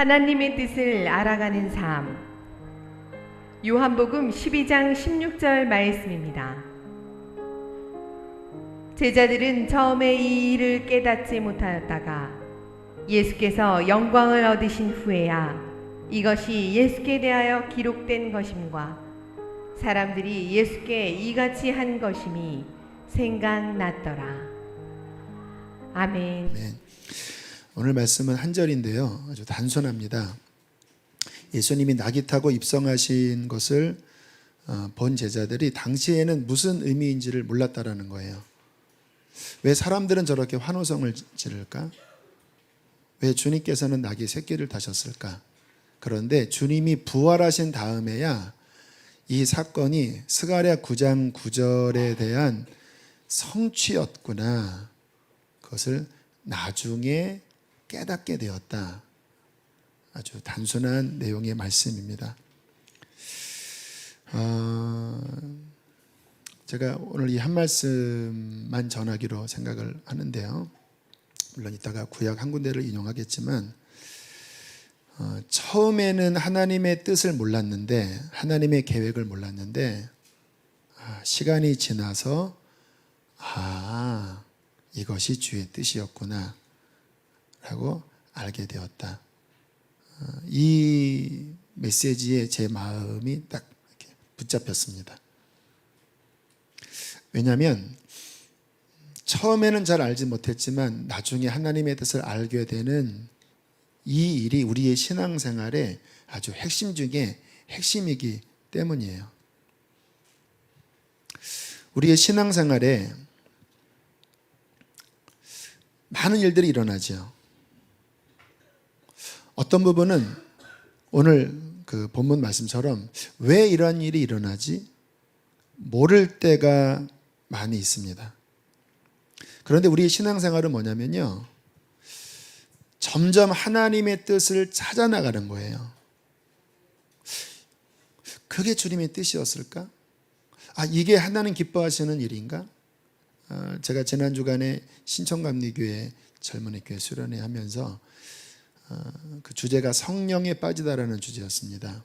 하나님의 뜻을 알아가는 삶. 요한복음 12장 16절 말씀입니다. 제자들은 처음에 이 일을 깨닫지 못하였다가 예수께서 영광을 얻으신 후에야 이것이 예수께 대하여 기록된 것임과 사람들이 예수께 이같이 한 것임이 생각났더라. 아멘. 네. 오늘 말씀은 한 절인데요, 아주 단순합니다. 예수님이 낙이 타고 입성하신 것을 본 제자들이 당시에는 무슨 의미인지를 몰랐다라는 거예요. 왜 사람들은 저렇게 환호성을 지를까? 왜 주님께서는 낙이 새끼를 타셨을까? 그런데 주님이 부활하신 다음에야 이 사건이 스가랴 9장 9절에 대한 성취였구나, 그것을 나중에 깨닫게 되었다. 아주 단순한 내용의 말씀입니다. 제가 오늘 이 한 말씀만 전하기로 생각을 하는데요, 물론 이따가 구약 한 군데를 인용하겠지만, 처음에는 하나님의 뜻을 몰랐는데, 하나님의 계획을 몰랐는데, 시간이 지나서 이것이 주의 뜻이었구나 라고 알게 되었다. 이 메시지에 제 마음이 딱 이렇게 붙잡혔습니다. 왜냐하면 처음에는 잘 알지 못했지만 나중에 하나님의 뜻을 알게 되는 이 일이 우리의 신앙생활의 아주 핵심 중에 핵심이기 때문이에요. 우리의 신앙생활에 많은 일들이 일어나죠. 어떤 부분은 오늘 그 본문 말씀처럼 왜 이런 일이 일어나지? 모를 때가 많이 있습니다. 그런데 우리의 신앙생활은 뭐냐면요, 점점 하나님의 뜻을 찾아 나가는 거예요. 그게 주님의 뜻이었을까? 이게 하나님 기뻐하시는 일인가? 제가 지난 주간에 신천감리교회 젊은이 교회 수련회 하면서 그 주제가 성령에 빠지다라는 주제였습니다.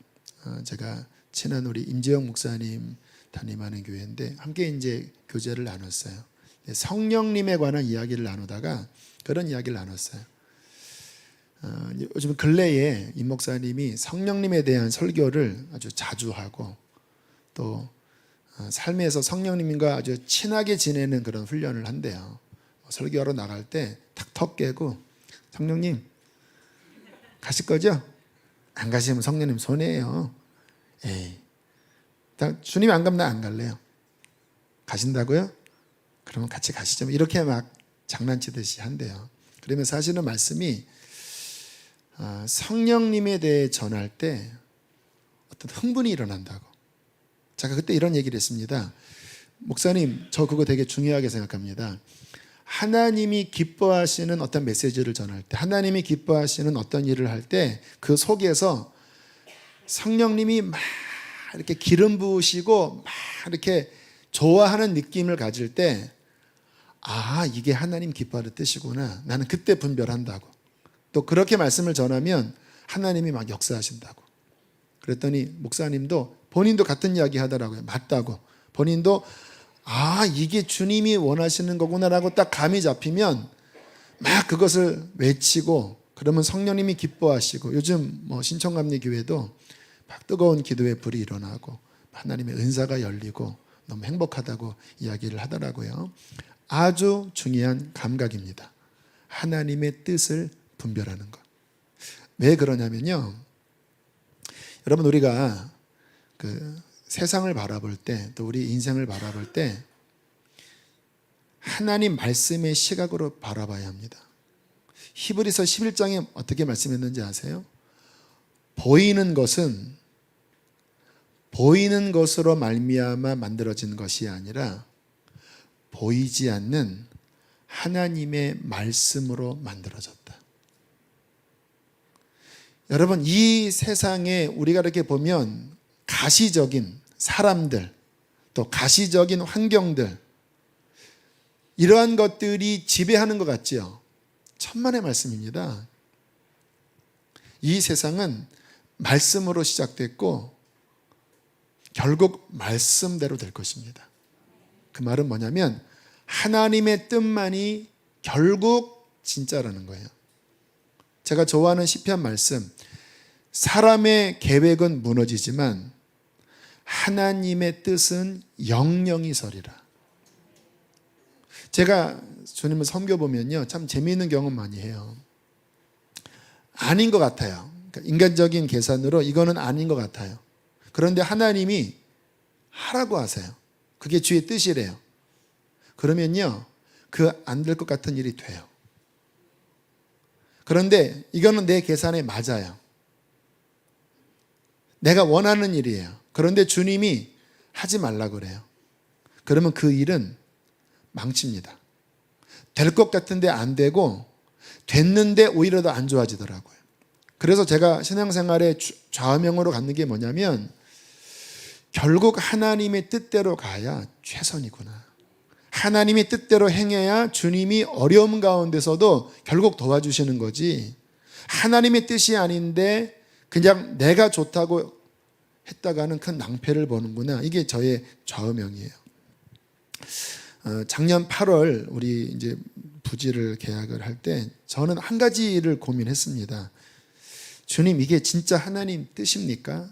제가 친한 우리 임재영 목사님 담임하는 교회인데 함께 이제 교제를 나눴어요. 성령님에 관한 이야기를 나누다가 그런 이야기를 나눴어요. 요즘 근래에 임 목사님이 성령님에 대한 설교를 아주 자주 하고 또 삶에서 성령님과 아주 친하게 지내는 그런 훈련을 한대요. 설교하러 나갈 때 탁 깨고, 성령님 가실 거죠? 안 가시면 성령님 손해예요. 에이, 주님 안 가면 나 안 갈래요. 가신다고요? 그러면 같이 가시죠. 이렇게 막 장난치듯이 한대요. 그러면 사실은 말씀이 성령님에 대해 전할 때 어떤 흥분이 일어난다고. 제가 그때 이런 얘기를 했습니다. 목사님, 저 그거 되게 중요하게 생각합니다. 하나님이 기뻐하시는 어떤 메시지를 전할 때, 하나님이 기뻐하시는 어떤 일을 할 때 그 속에서 성령님이 막 이렇게 기름 부으시고 막 이렇게 좋아하는 느낌을 가질 때, 이게 하나님 기뻐하는 뜻이구나, 나는 그때 분별한다고. 또 그렇게 말씀을 전하면 하나님이 막 역사하신다고. 그랬더니 목사님도 본인도 같은 이야기 하더라고요. 맞다고. 본인도 이게 주님이 원하시는 거구나라고 딱 감이 잡히면 막 그것을 외치고, 그러면 성령님이 기뻐하시고, 요즘 신천감리 교회도 막 뜨거운 기도의 불이 일어나고 하나님의 은사가 열리고 너무 행복하다고 이야기를 하더라고요. 아주 중요한 감각입니다. 하나님의 뜻을 분별하는 것. 왜 그러냐면요, 여러분, 우리가 그 세상을 바라볼 때, 또 우리 인생을 바라볼 때 하나님 말씀의 시각으로 바라봐야 합니다. 히브리서 11장에 어떻게 말씀했는지 아세요? 보이는 것은 보이는 것으로 말미암아 만들어진 것이 아니라 보이지 않는 하나님의 말씀으로 만들어졌다. 여러분, 이 세상에 우리가 이렇게 보면 가시적인 사람들, 또 가시적인 환경들, 이러한 것들이 지배하는 것 같지요? 천만의 말씀입니다. 이 세상은 말씀으로 시작됐고 결국 말씀대로 될 것입니다. 그 말은 뭐냐면 하나님의 뜻만이 결국 진짜라는 거예요. 제가 좋아하는 시편 말씀, 사람의 계획은 무너지지만 하나님의 뜻은 영영이 서리라. 제가 주님을 섬겨보면요, 참 재미있는 경험 많이 해요. 아닌 것 같아요. 그러니까 인간적인 계산으로 이거는 아닌 것 같아요. 그런데 하나님이 하라고 하세요. 그게 주의 뜻이래요. 그러면요, 그 안 될 것 같은 일이 돼요. 그런데 이거는 내 계산에 맞아요. 내가 원하는 일이에요. 그런데 주님이 하지 말라고 그래요. 그러면 그 일은 망칩니다. 될 것 같은데 안 되고 됐는데 오히려 더 안 좋아지더라고요. 그래서 제가 신앙생활에 좌우명으로 갖는 게 뭐냐면 결국 하나님의 뜻대로 가야 최선이구나. 하나님의 뜻대로 행해야 주님이 어려움 가운데서도 결국 도와주시는 거지. 하나님의 뜻이 아닌데 그냥 내가 좋다고 했다가는 큰 낭패를 보는구나. 이게 저의 좌우명이에요. 작년 8월 우리 이제 부지를 계약을 할 때 저는 한 가지를 고민했습니다. 주님, 이게 진짜 하나님 뜻입니까?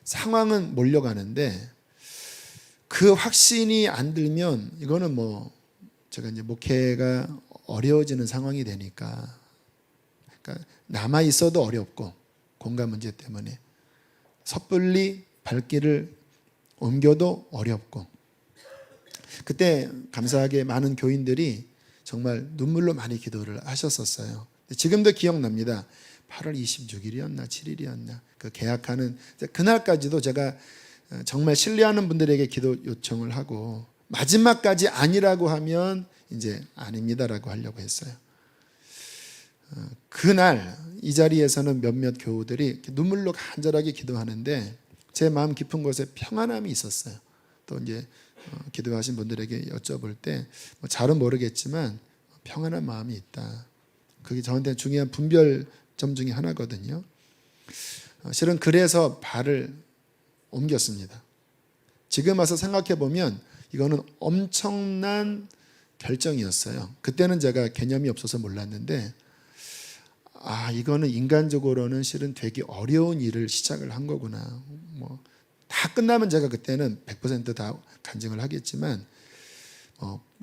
상황은 몰려가는데 그 확신이 안 들면 이거는 뭐 제가 이제 목회가 어려워지는 상황이 되니까, 그러니까 남아 있어도 어렵고 공간 문제 때문에 섣불리 발길을 옮겨도 어렵고, 그때 감사하게 많은 교인들이 정말 눈물로 많이 기도를 하셨었어요. 지금도 기억납니다. 8월 26일이었나 7일이었나 그 계약하는 그날까지도 제가 정말 신뢰하는 분들에게 기도 요청을 하고 마지막까지 아니라고 하면 이제 아닙니다라고 하려고 했어요. 그날 이 자리에서는 몇몇 교우들이 눈물로 간절하게 기도하는데 제 마음 깊은 곳에 평안함이 있었어요. 또 이제 기도하신 분들에게 여쭤볼 때 잘은 모르겠지만 평안한 마음이 있다. 그게 저한테 중요한 분별점 중에 하나거든요. 실은 그래서 발을 옮겼습니다. 지금 와서 생각해 보면 이거는 엄청난 결정이었어요. 그때는 제가 개념이 없어서 몰랐는데 이거는 인간적으로는 실은 되게 어려운 일을 시작을 한 거구나. 뭐 다 끝나면 제가 그때는 100% 다 간증을 하겠지만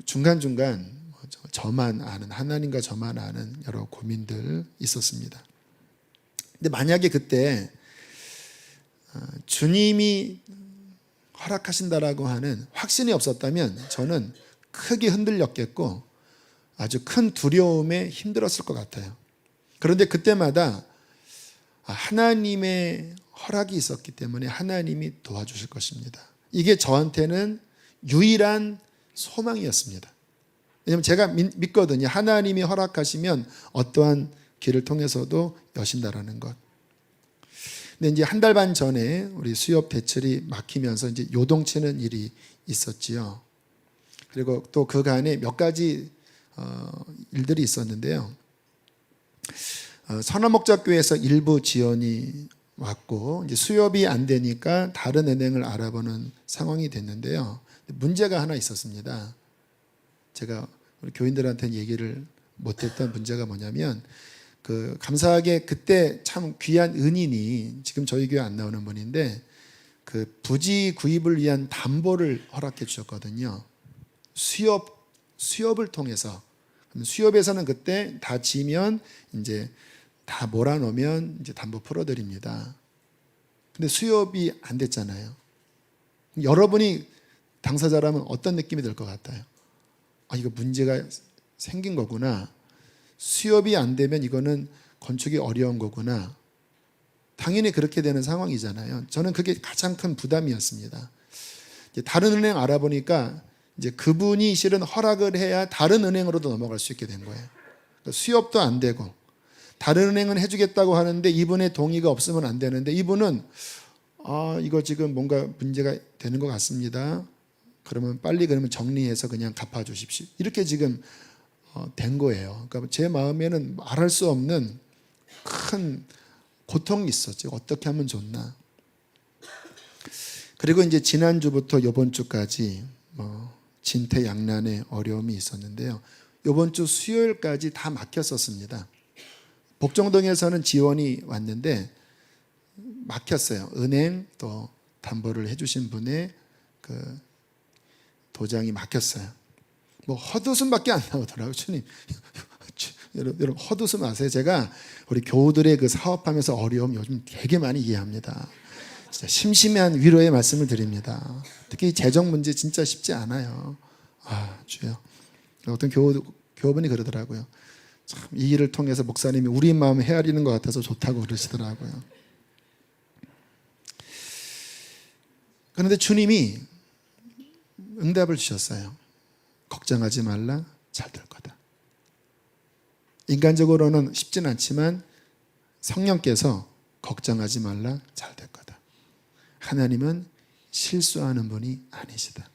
중간중간 저만 아는, 하나님과 저만 아는 여러 고민들 있었습니다. 근데 만약에 그때 주님이 허락하신다라고 하는 확신이 없었다면 저는 크게 흔들렸겠고 아주 큰 두려움에 힘들었을 것 같아요. 그런데 그때마다 하나님의 허락이 있었기 때문에 하나님이 도와주실 것입니다. 이게 저한테는 유일한 소망이었습니다. 왜냐하면 제가 믿거든요. 하나님이 허락하시면 어떠한 길을 통해서도 여신다라는 것. 근데 이제 한 달 반 전에 우리 수협 대출이 막히면서 이제 요동치는 일이 있었지요. 그리고 또 그간에 몇 가지 일들이 있었는데요. 선화목자교회에서 일부 지원이 왔고 이제 수협이 안 되니까 다른 은행을 알아보는 상황이 됐는데요. 문제가 하나 있었습니다. 제가 우리 교인들한테 얘기를 못했던 문제가 뭐냐면 감사하게 그때 참 귀한 은인이 지금 저희 교회 안 나오는 분인데 그 부지 구입을 위한 담보를 허락해 주셨거든요. 수협을 통해서. 수협에서는 그때 다 지면 이제 다 몰아넣으면 이제 담보 풀어드립니다. 근데 수협이 안 됐잖아요. 여러분이 당사자라면 어떤 느낌이 들 것 같아요? 이거 문제가 생긴 거구나. 수협이 안 되면 이거는 건축이 어려운 거구나. 당연히 그렇게 되는 상황이잖아요. 저는 그게 가장 큰 부담이었습니다. 다른 은행 알아보니까 이제 그분이 실은 허락을 해야 다른 은행으로도 넘어갈 수 있게 된 거예요. 수협도 안 되고 다른 은행은 해주겠다고 하는데 이분의 동의가 없으면 안 되는데 이분은 이거 지금 뭔가 문제가 되는 것 같습니다. 그러면 빨리 정리해서 그냥 갚아주십시오. 이렇게 지금 된 거예요. 그러니까 제 마음에는 말할 수 없는 큰 고통이 있었죠. 어떻게 하면 좋나. 그리고 이제 지난주부터 이번 주까지 진퇴양난의 어려움이 있었는데요. 이번 주 수요일까지 다 막혔었습니다. 복정동에서는 지원이 왔는데 막혔어요. 은행 또 담보를 해주신 분의 그 도장이 막혔어요. 뭐 헛웃음밖에 안 나오더라고요. 주님, 여러분 헛웃음 아세요? 제가 우리 교우들의 그 사업하면서 어려움 요즘 되게 많이 이해합니다. 진짜 심심한 위로의 말씀을 드립니다. 특히 재정 문제 진짜 쉽지 않아요. 아, 주여. 어떤 교우분이 그러더라고요. 참 이 일을 통해서 목사님이 우리 마음 헤아리는 것 같아서 좋다고 그러시더라고요. 그런데 주님이 응답을 주셨어요. 걱정하지 말라, 잘 될 거다. 인간적으로는 쉽진 않지만 성령께서 걱정하지 말라, 잘 될 거다. 하나님은 실수하는 분이 아니시다.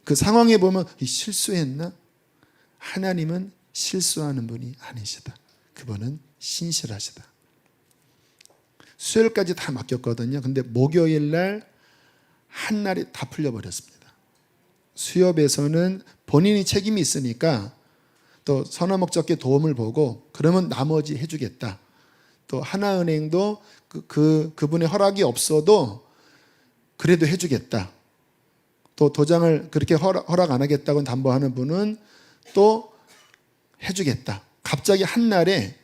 그 상황에 보면 실수했나? 하나님은 실수하는 분이 아니시다. 그분은 신실하시다. 수요일까지 다 맡겼거든요. 근데 목요일 날 한날이 다 풀려버렸습니다. 수협에서는 본인이 책임이 있으니까 또 선화목적계 도움을 보고 그러면 나머지 해주겠다. 또 하나은행도 그분의 허락이 없어도 그래도 해주겠다. 또 도장을 그렇게 허락 안 하겠다고 담보하는 분은 또 해주겠다. 갑자기 한날에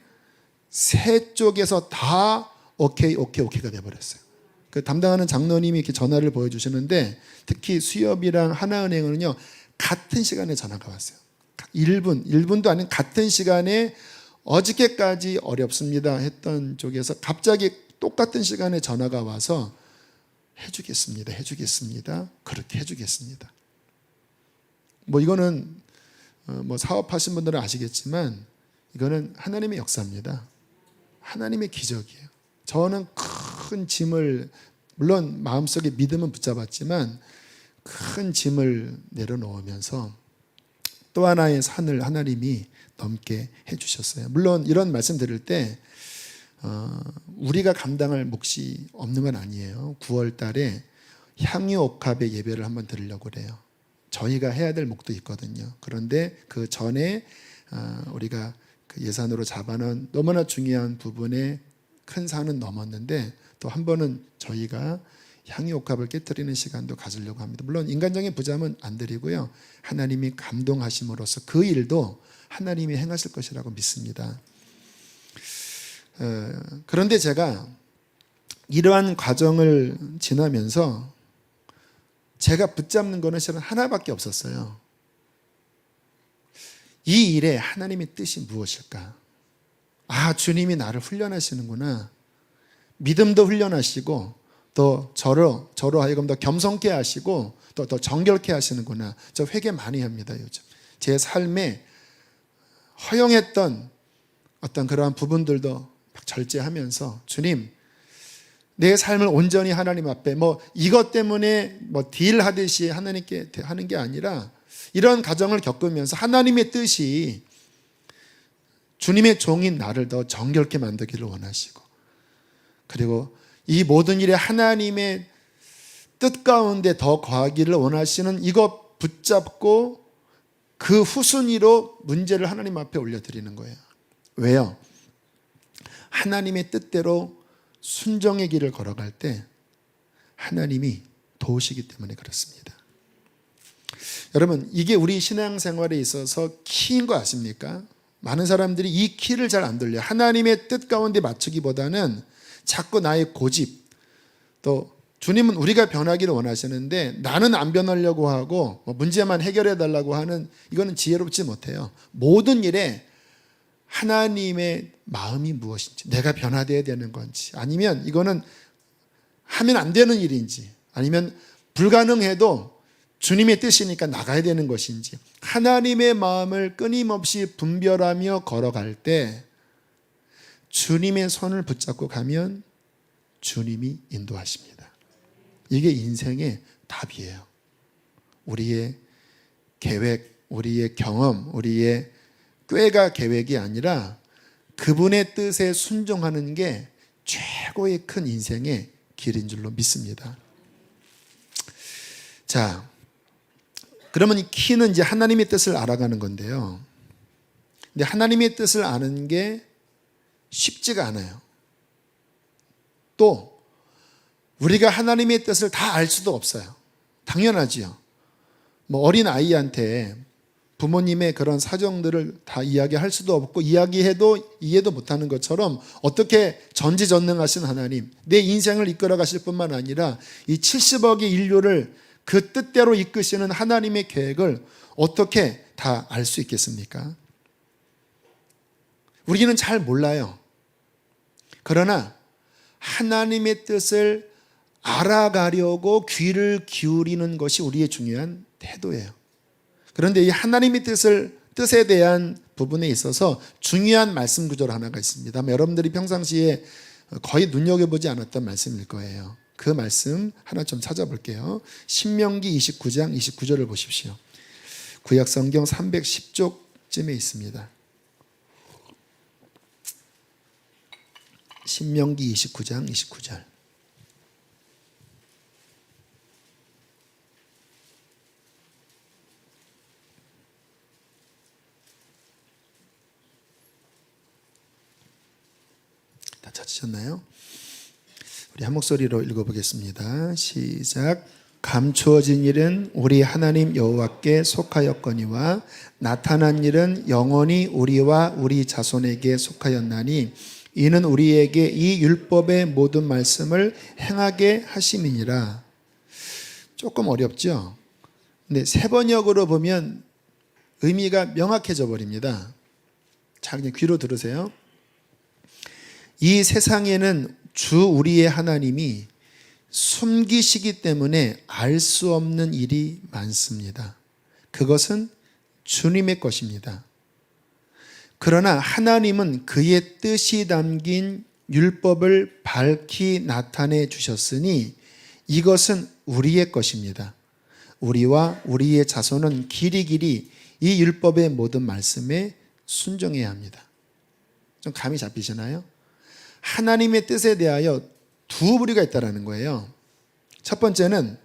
세 쪽에서 다 오케이가 돼버렸어요. 그 담당하는 장로님이 이렇게 전화를 보여주시는데 특히 수협이랑 하나은행은요 같은 시간에 전화가 왔어요. 1분도 아닌 같은 시간에 어저께까지 어렵습니다 했던 쪽에서 갑자기 똑같은 시간에 전화가 와서 해주겠습니다. 그렇게 해주겠습니다. 뭐 이거는 뭐 사업하신 분들은 아시겠지만 이거는 하나님의 역사입니다. 하나님의 기적이에요. 저는 큰 짐을 물론 마음속에 믿음은 붙잡았지만 큰 짐을 내려놓으면서 또 하나의 산을 하나님이 넘게 해주셨어요. 물론 이런 말씀 드릴 때 우리가 감당할 몫이 없는 건 아니에요. 9월 달에 향유옥합의 예배를 한번 드리려고 그래요. 저희가 해야 될 몫도 있거든요. 그런데 그 전에 우리가 그 예산으로 잡아놓은 너무나 중요한 부분에 큰 산은 넘었는데 또 한 번은 저희가 향유옥합을 깨뜨리는 시간도 가지려고 합니다. 물론 인간적인 부담은 안 드리고요. 하나님이 감동하심으로써 그 일도 하나님이 행하실 것이라고 믿습니다. 그런데 제가 이러한 과정을 지나면서 제가 붙잡는 거는 실은 하나밖에 없었어요. 이 일에 하나님의 뜻이 무엇일까? 아, 주님이 나를 훈련하시는구나. 믿음도 훈련하시고 또 저로 하여금 더 겸손케 하시고 또 더 정결케 하시는구나. 저 회개 많이 합니다, 요즘. 제 삶에 허용했던 어떤 그러한 부분들도 막 절제하면서 주님, 내 삶을 온전히 하나님 앞에 이것 때문에 딜하듯이 하나님께 하는 게 아니라 이런 과정을 겪으면서 하나님의 뜻이 주님의 종인 나를 더 정결케 만들기를 원하시고 그리고 이 모든 일에 하나님의 뜻 가운데 더 거하기를 원하시는 이것 붙잡고 그 후순위로 문제를 하나님 앞에 올려드리는 거예요. 왜요? 하나님의 뜻대로 순종의 길을 걸어갈 때 하나님이 도우시기 때문에 그렇습니다. 여러분, 이게 우리 신앙생활에 있어서 키인 거 아십니까? 많은 사람들이 이 키를 잘 안 돌려요. 하나님의 뜻 가운데 맞추기보다는 자꾸 나의 고집, 또 주님은 우리가 변하기를 원하시는데 나는 안 변하려고 하고 문제만 해결해 달라고 하는 이거는 지혜롭지 못해요. 모든 일에 하나님의 마음이 무엇인지, 내가 변화되어야 되는 건지, 아니면 이거는 하면 안 되는 일인지, 아니면 불가능해도 주님의 뜻이니까 나가야 되는 것인지, 하나님의 마음을 끊임없이 분별하며 걸어갈 때 주님의 손을 붙잡고 가면 주님이 인도하십니다. 이게 인생의 답이에요. 우리의 계획, 우리의 경험, 우리의 꾀가 계획이 아니라 그분의 뜻에 순종하는 게 최고의 큰 인생의 길인 줄로 믿습니다. 자, 그러면 이 키는 이제 하나님의 뜻을 알아가는 건데요. 근데 하나님의 뜻을 아는 게 쉽지가 않아요. 또 우리가 하나님의 뜻을 다 알 수도 없어요. 당연하지요. 뭐 어린 아이한테 부모님의 그런 사정들을 다 이야기할 수도 없고, 이야기해도 이해도 못하는 것처럼 어떻게 전지전능하신 하나님, 내 인생을 이끌어 가실 뿐만 아니라 이 70억의 인류를 그 뜻대로 이끄시는 하나님의 계획을 어떻게 다 알 수 있겠습니까? 우리는 잘 몰라요. 그러나 하나님의 뜻을 알아가려고 귀를 기울이는 것이 우리의 중요한 태도예요. 그런데 이 하나님의 뜻에 대한 부분에 있어서 중요한 말씀 구절 하나가 있습니다. 여러분들이 평상시에 거의 눈여겨보지 않았던 말씀일 거예요. 그 말씀 하나 좀 찾아볼게요. 신명기 29장 29절을 보십시오. 구약 성경 310쪽쯤에 있습니다. 신명기 29장 29절. 다 찾으셨나요? 우리 한 목소리로 읽어보겠습니다. 시작. 감추어진 일은 우리 하나님 여호와께 속하였거니와 나타난 일은 영원히 우리와 우리 자손에게 속하였나니 이는 우리에게 이 율법의 모든 말씀을 행하게 하심이니라. 조금 어렵죠? 근데 세 번역으로 보면 의미가 명확해져 버립니다. 자, 그냥 귀로 들으세요. 이 세상에는 주 우리의 하나님이 숨기시기 때문에 알 수 없는 일이 많습니다. 그것은 주님의 것입니다. 그러나 하나님은 그의 뜻이 담긴 율법을 밝히 나타내 주셨으니 이것은 우리의 것입니다. 우리와 우리의 자손은 길이길이 이 율법의 모든 말씀에 순종해야 합니다. 좀 감이 잡히시나요? 하나님의 뜻에 대하여 두 부류가 있다는 거예요. 첫 번째는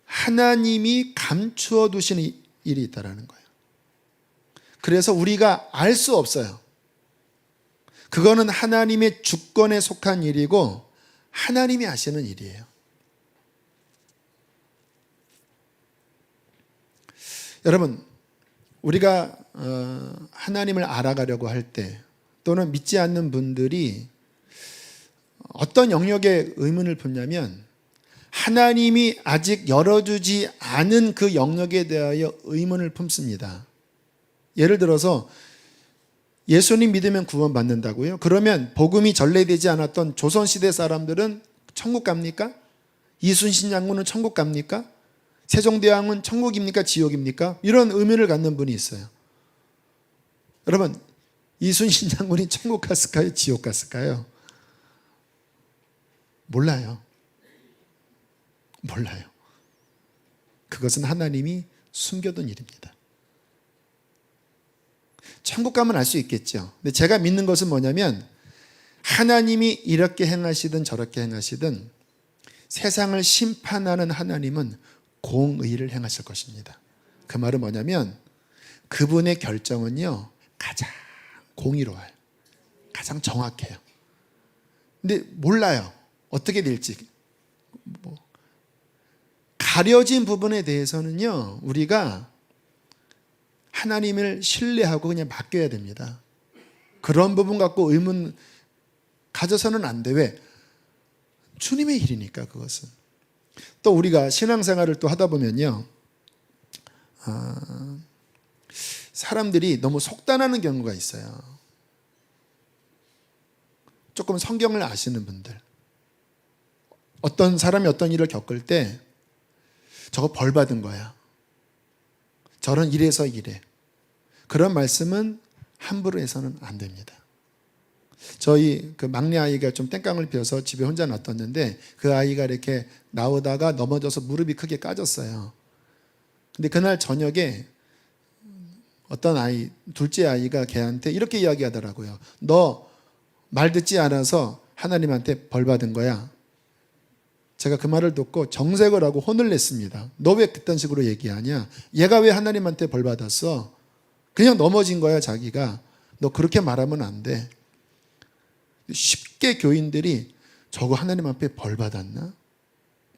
하나님이 감추어 두시는 일이 있다는 거예요. 그래서 우리가 알 수 없어요. 그거는 하나님의 주권에 속한 일이고 하나님이 하시는 일이에요. 여러분, 우리가 하나님을 알아가려고 할 때 또는 믿지 않는 분들이 어떤 영역에 의문을 품냐면 하나님이 아직 열어주지 않은 그 영역에 대하여 의문을 품습니다. 예를 들어서 예수님 믿으면 구원받는다고요? 그러면 복음이 전래되지 않았던 조선시대 사람들은 천국 갑니까? 이순신 장군은 천국 갑니까? 세종대왕은 천국입니까? 지옥입니까? 이런 의문을 갖는 분이 있어요. 여러분, 이순신 장군이 천국 갔을까요? 지옥 갔을까요? 몰라요. 몰라요. 그것은 하나님이 숨겨둔 일입니다. 천국 가면 알 수 있겠죠. 근데 제가 믿는 것은 뭐냐면 하나님이 이렇게 행하시든 저렇게 행하시든 세상을 심판하는 하나님은 공의를 행하실 것입니다. 그 말은 뭐냐면 그분의 결정은요 가장 공의로워요. 가장 정확해요. 근데 몰라요. 어떻게 될지. 가려진 부분에 대해서는요 우리가 하나님을 신뢰하고 그냥 맡겨야 됩니다. 그런 부분 갖고 의문 가져서는 안 돼. 왜? 주님의 일이니까 그것은. 또 우리가 신앙생활을 또 하다 보면요 사람들이 너무 속단하는 경우가 있어요. 조금 성경을 아시는 분들, 어떤 사람이 어떤 일을 겪을 때 저거 벌 받은 거야, 저런 이래서 이래, 그런 말씀은 함부로 해서는 안 됩니다. 저희 그 막내 아이가 좀 땡깡을 피워서 집에 혼자 놔뒀는데 그 아이가 이렇게 나오다가 넘어져서 무릎이 크게 까졌어요. 근데 그날 저녁에 어떤 아이, 둘째 아이가 걔한테 이렇게 이야기하더라고요. 너 말 듣지 않아서 하나님한테 벌 받은 거야. 제가 그 말을 듣고 정색을 하고 혼을 냈습니다. 너 왜 그딴 식으로 얘기하냐? 얘가 왜 하나님한테 벌 받았어? 그냥 넘어진 거야, 자기가. 너 그렇게 말하면 안 돼. 쉽게 교인들이 저거 하나님 앞에 벌 받았나?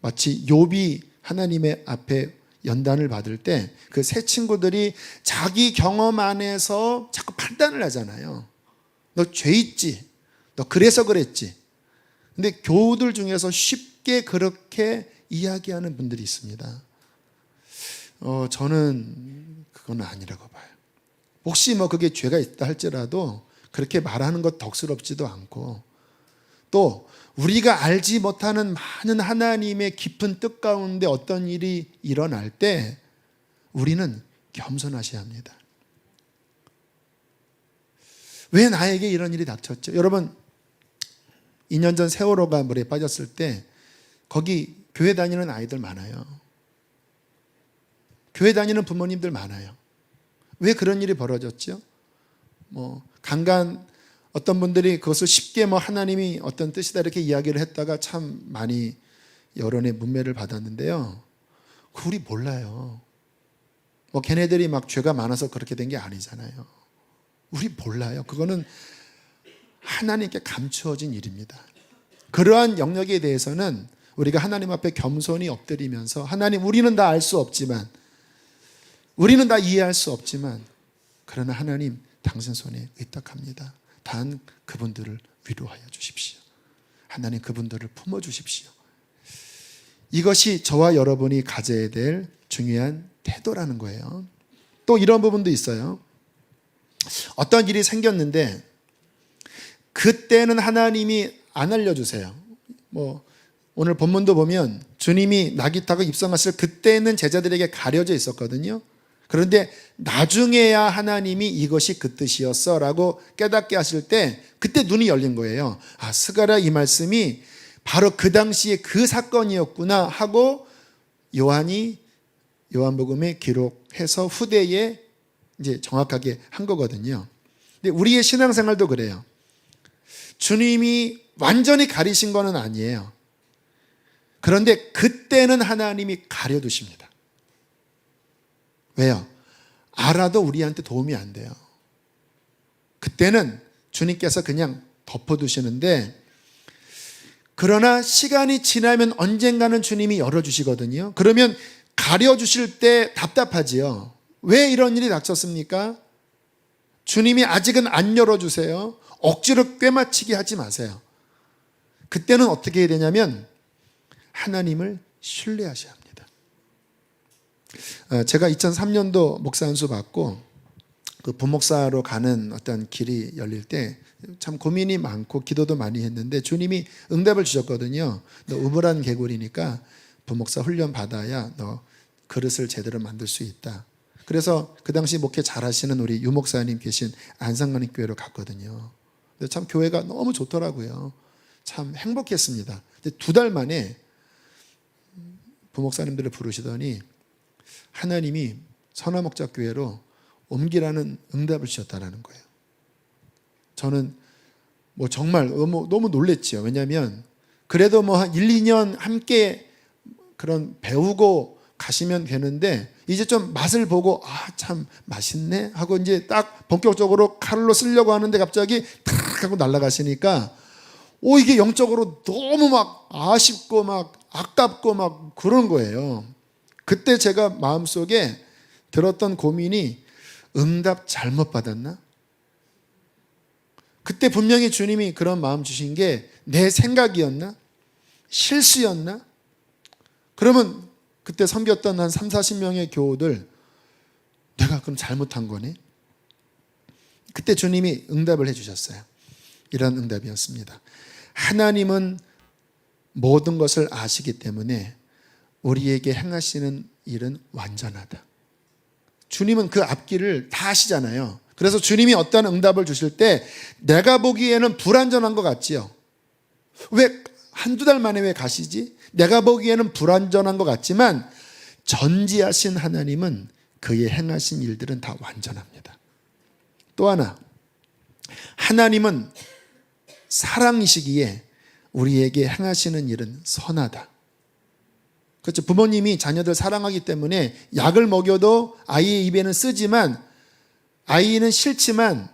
마치 욥이 하나님의 앞에 연단을 받을 때 그 세 친구들이 자기 경험 안에서 자꾸 판단을 하잖아요. 너 죄 있지? 너 그래서 그랬지? 근데 교우들 중에서 쉽게 그렇게 이야기하는 분들이 있습니다. 저는 그건 아니라고 봐요. 혹시 뭐 그게 죄가 있다 할지라도 그렇게 말하는 것 덕스럽지도 않고, 또 우리가 알지 못하는 많은 하나님의 깊은 뜻 가운데 어떤 일이 일어날 때 우리는 겸손하셔야 합니다. 왜 나에게 이런 일이 닥쳤죠? 여러분, 2년 전 세월호가 물에 빠졌을 때 거기 교회 다니는 아이들 많아요. 교회 다니는 부모님들 많아요. 왜 그런 일이 벌어졌죠? 간간 어떤 분들이 그것을 쉽게 하나님이 어떤 뜻이다 이렇게 이야기를 했다가 참 많이 여론의 문매를 받았는데요. 우리 몰라요. 걔네들이 막 죄가 많아서 그렇게 된 게 아니잖아요. 우리 몰라요. 그거는 하나님께 감추어진 일입니다. 그러한 영역에 대해서는 우리가 하나님 앞에 겸손히 엎드리면서, 하나님, 우리는 다 알 수 없지만, 우리는 다 이해할 수 없지만, 그러나 하나님, 당신 손에 의탁합니다. 단 그분들을 위로하여 주십시오. 하나님, 그분들을 품어주십시오. 이것이 저와 여러분이 가져야 될 중요한 태도라는 거예요. 또 이런 부분도 있어요. 어떤 일이 생겼는데 그때는 하나님이 안 알려주세요. 오늘 본문도 보면 주님이 나귀 타고 입성하실 그때는 제자들에게 가려져 있었거든요. 그런데 나중에야 하나님이 이것이 그 뜻이었어 라고 깨닫게 하실 때 그때 눈이 열린 거예요. 스가랴 이 말씀이 바로 그 당시에 그 사건이었구나 하고 요한이 요한복음에 기록해서 후대에 이제 정확하게 한 거거든요. 근데 우리의 신앙생활도 그래요. 주님이 완전히 가리신 거는 아니에요. 그런데 그때는 하나님이 가려두십니다. 왜요? 알아도 우리한테 도움이 안 돼요. 그때는 주님께서 그냥 덮어두시는데, 그러나 시간이 지나면 언젠가는 주님이 열어주시거든요. 그러면 가려주실 때 답답하지요. 왜 이런 일이 닥쳤습니까? 주님이 아직은 안 열어주세요. 억지로 꿰맞추게 하지 마세요. 그때는 어떻게 해야 되냐면 하나님을 신뢰하셔야 합니다. 제가 2003년도 목사 연수 받고 그 부목사로 가는 어떤 길이 열릴 때 참 고민이 많고 기도도 많이 했는데 주님이 응답을 주셨거든요. 너 우물한 개구리니까 부목사 훈련 받아야 너 그릇을 제대로 만들 수 있다. 그래서 그 당시 목회 잘하시는 우리 유 목사님 계신 안성만인교회로 갔거든요. 근데 참 교회가 너무 좋더라고요. 참 행복했습니다. 근데 2달 만에 부목사님들을 부르시더니 하나님이 선화목자교회로 옮기라는 응답을 주셨다는 거예요. 저는 정말 너무 놀랬죠. 왜냐하면 그래도 한 1, 2년 함께 그런 배우고 가시면 되는데 이제 좀 맛을 보고 참 맛있네 하고 이제 딱 본격적으로 칼로 쓰려고 하는데 갑자기 탁 하고 날아가시니까 이게 영적으로 너무 막 아쉽고 막 아깝고 막 그런 거예요. 그때 제가 마음속에 들었던 고민이 응답 잘못 받았나? 그때 분명히 주님이 그런 마음 주신 게 내 생각이었나? 실수였나? 그러면 그때 섬겼던 한 3, 40명의 교우들 내가 그럼 잘못한 거네? 그때 주님이 응답을 해주셨어요. 이런 응답이었습니다. 하나님은 모든 것을 아시기 때문에 우리에게 행하시는 일은 완전하다. 주님은 그 앞길을 다 아시잖아요. 그래서 주님이 어떤 응답을 주실 때 내가 보기에는 불완전한 것 같지요. 왜 한두 달 만에 왜 가시지? 내가 보기에는 불완전한 것 같지만 전지하신 하나님은 그의 행하신 일들은 다 완전합니다. 또 하나, 하나님은 사랑이시기에 우리에게 행하시는 일은 선하다. 그렇죠. 부모님이 자녀들 사랑하기 때문에 약을 먹여도 아이의 입에는 쓰지만 아이는 싫지만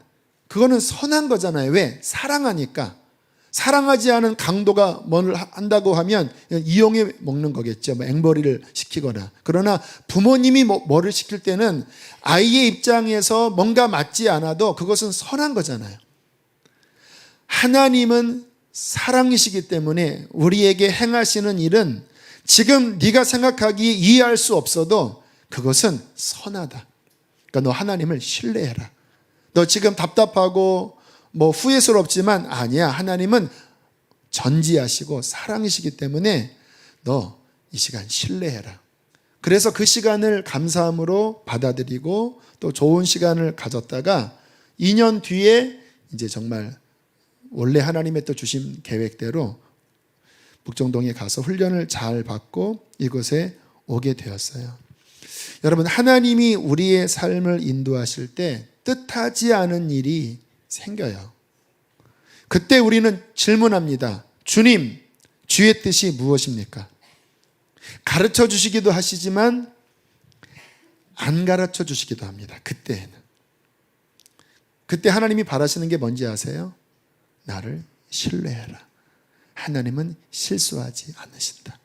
그거는 선한 거잖아요. 왜? 사랑하니까. 사랑하지 않은 강도가 뭘 한다고 하면 이용해 먹는 거겠죠. 뭐 앵벌이를 시키거나. 그러나 부모님이 뭐를 시킬 때는 아이의 입장에서 뭔가 맞지 않아도 그것은 선한 거잖아요. 하나님은 사랑이시기 때문에 우리에게 행하시는 일은 지금 네가 생각하기에 이해할 수 없어도 그것은 선하다. 그러니까 너 하나님을 신뢰해라. 너 지금 답답하고 뭐 후회스럽지만 아니야. 하나님은 전지하시고 사랑이시기 때문에 너 이 시간 신뢰해라. 그래서 그 시간을 감사함으로 받아들이고 또 좋은 시간을 가졌다가 2년 뒤에 이제 정말 원래 하나님의 또 주신 계획대로 북정동에 가서 훈련을 잘 받고 이곳에 오게 되었어요. 여러분, 하나님이 우리의 삶을 인도하실 때 뜻하지 않은 일이 생겨요. 그때 우리는 질문합니다. 주님, 주의 뜻이 무엇입니까? 가르쳐 주시기도 하시지만 안 가르쳐 주시기도 합니다. 그때는. 그때 하나님이 바라시는 게 뭔지 아세요? 나를 신뢰해라. 하나님은 실수하지 않으신다.